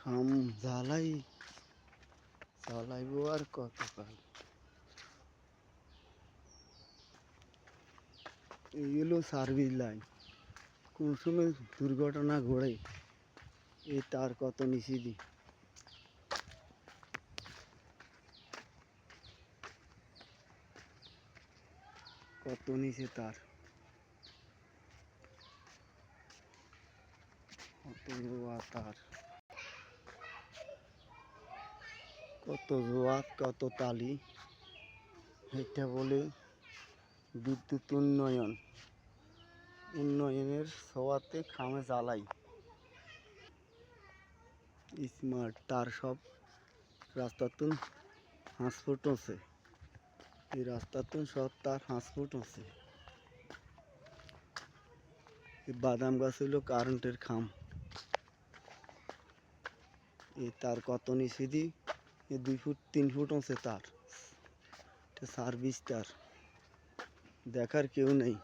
খাম জ্বালাইবো আর কতকাল। এই হলো সার্ভিস লাইন। কোন সময় দুর্ঘটনা ঘটে এই তার কত নিচে দি। কত নিচে তার, কত জোয়া তার, কত জোয়া কত তালি। এটা বলে বিদ্যুৎ উন্নয়ন। উন্নয়নের ছোঁয়াতে খামে জ্বালাই। স্মার্ট তার সব রাস্তাতুন হাঁসফুট আছে। এই রাস্তাতুন সব তার হাঁসফুট আছে। এই বাদাম গাছ হইল কারেন্টের খাম। এই তার কত নিচে দি, 2 ফুট 3 ফুট আছে তার। এটা সার্ভিস তার, দেখার কেউ নেই।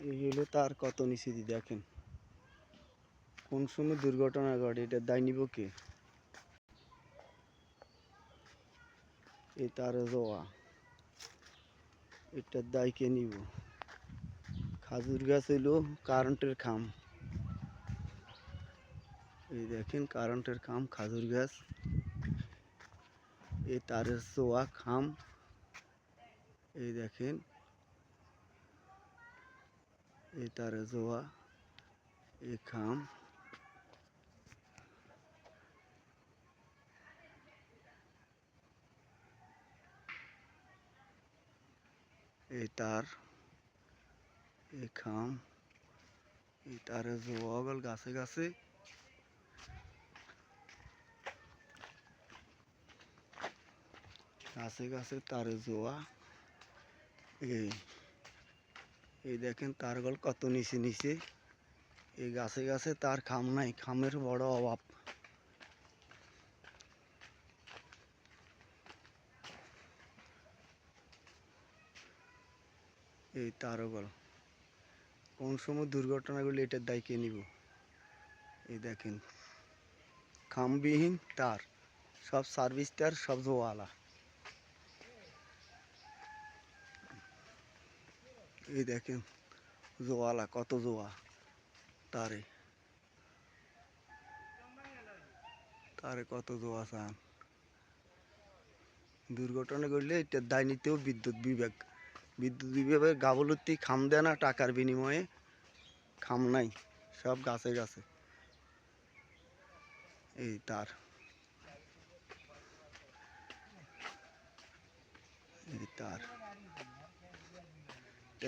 এই হলো তার কত নিচে দি, দেখেন কোন সময় দুর্ঘটনা ঘটে এটা দায় নিব কে? এই তার জোয়া, এটার দায় কে নিব? খাজুর গাছ হইলো কারেন্টের খাম। এই দেখেন কারেন্টের খাম, খাজুর গাছ। এই তারের জোয়া খাম। এই দেখেন এই তারের জোয়া, এই খাম। এই তার, এই খাম, এই তারের জোয়া গল গাছে গাছে। গাছে গাছে তারের জোয়া। এই দেখেন তার গল কত নিচে নিচে। এই গাছে গাছে তার খাম নাই, খামের বড় অভাব। এই তারও গল কোন সময় দুর্ঘটনাগুলি এটার দায় কে নিব? এই দেখেন খামবিহীন তার, সব সার্ভিস তার, সব জোয়ালা। এই দেখেন জোয়ালা, কত জোয়া তারে, তারে কত জোয়া চান। দুর্ঘটনা ঘটলে এটার দায় নিতেও বিদ্যুৎ বিভাগ। বিদ্যুৎ বিভাগের গাফলতি, খাম দেয় না, টাকার বিনিময়ে খাম নাই, সব গাছে গাছে। এই তার, এই তার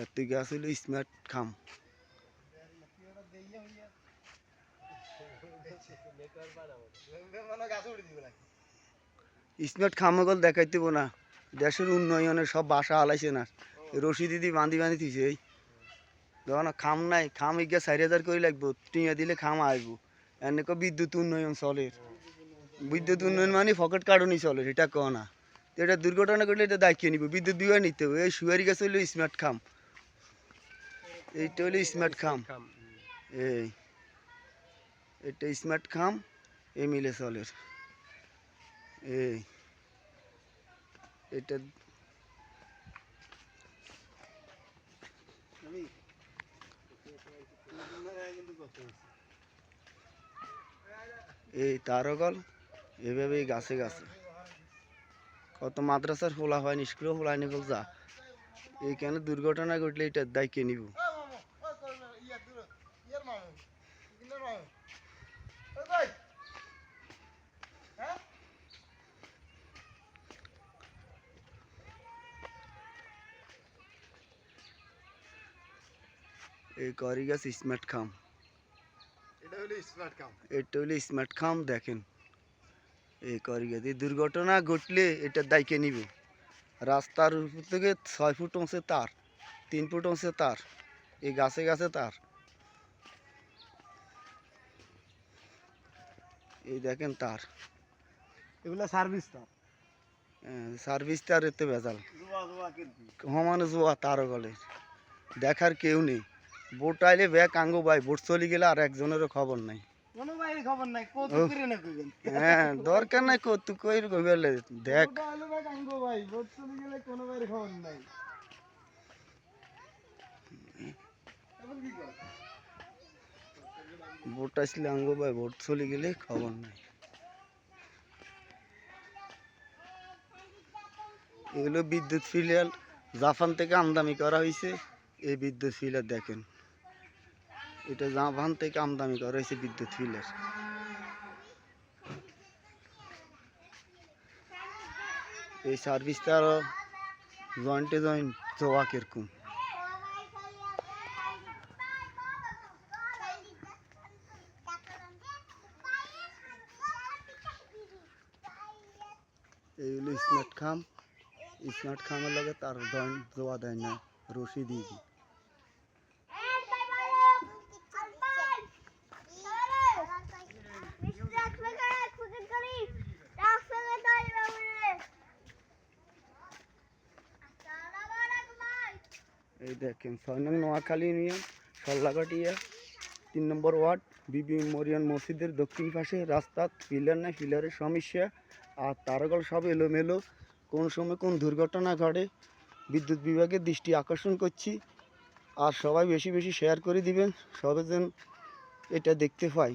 এত গাছ হইল স্মার্ট খাম। স্মার্ট খাম গল দেখাইতে না, দেশের উন্নয়নের সব বাসা হালাইছে না, রশি দিদি বাঁধি বাঁধি দিছে। এই যখন খাম নাই, খাম ইগা 4,000 করে লাগবো, টিয়া দিলে খাম আসবো। এনেক বিদ্যুৎ উন্নয়ন চলে, বিদ্যুৎ উন্নয়ন মানে ফকেট কার্ডনই চলে, এটা কো না। এটা দুর্ঘটনা ঘটলে এটা দায়িত্ব নিব, বিদ্যুৎ বিভাগ নিতে হবে। এই সুয়ারি গাছ হইলো স্মার্ট খাম, এইটা হইলো স্মার্ট খাম। এই এটা স্মার্ট খাম, এই মিলে চলে। এই এটা এই তারও গল এভাবেই গাছে গাছে। কত মাদ্রাসার ফোলা হয়, স্কুলও ফোলা নিকল যা। এইখানে দুর্ঘটনা ঘটলে এটার দায় কে নিব? এই করি গাছ স্মার্ট খাম, এটা হইলো স্মার্ট খাম। দেখেন এই করি গাছ, এই দুর্ঘটনা ঘটলে এটার দায় কে নিব? রাস্তার উপর থেকে 6 ফুট উঁচে তার, 3 ফুট উঁচে তার, এই গাছে গাছে তার। এই দেখেন তার, এগুলা সার্ভিস তার, সার্ভিস তার এতে ভেজাল। সমানে জোয়া তারও গলে, দেখার কেউ নেই। বোট আইলে ব্যাগ আঙ্গো ভাই, বোট চলে গেলে আর একজনেরও খবর নাই। কোনো বাইরে খবর নাই কত ও। করে না কইবেন হ্যাঁ, দরকার নাই কত কই কইবেলে দেখ। ওটা হলো ভাই আঙ্গো ভাই ভোট চলে গেলে কোনো বাইরে খবর নাই এখন কি কর বোট আসলে আঙ্গো ভাই, বোট চলে গেলে খবর নাই। এগুলো বিদ্যুৎ ফিলার জাপান থেকে আমদানি করা হয়েছে। এই বিদ্যুৎ ফিলার দেখেন, এটা জাপান থেকে আমদানি করা হয়েছে বিদ্যুৎ ফিলার। এই সার্ভিসটা আরো জয়েন্টে জয়েন্ট জোয়া কিরকম। এইগুলো স্মার্ট খামের লাগে তার জয়েন্ট জোয়া দেয় না, রশি দিয়ে দিই। এই দেখেন 6 নং নোয়াখালী ইউনিয়ন সল্লাকাটিয়া 3 নম্বর ওয়ার্ড বিবি মরিয়ন মসজিদের দক্ষিণ পাশে রাস্তা পিলার নাই, পিলারের সমস্যা আর তারগুলো সব এলোমেলো, কোন সময় কোন দুর্ঘটনা ঘটে। বিদ্যুৎ বিভাগের দৃষ্টি আকর্ষণ করছি, আর সবাই বেশি বেশি শেয়ার করে দিবেন, সবাই যেন এটা দেখতে পাই।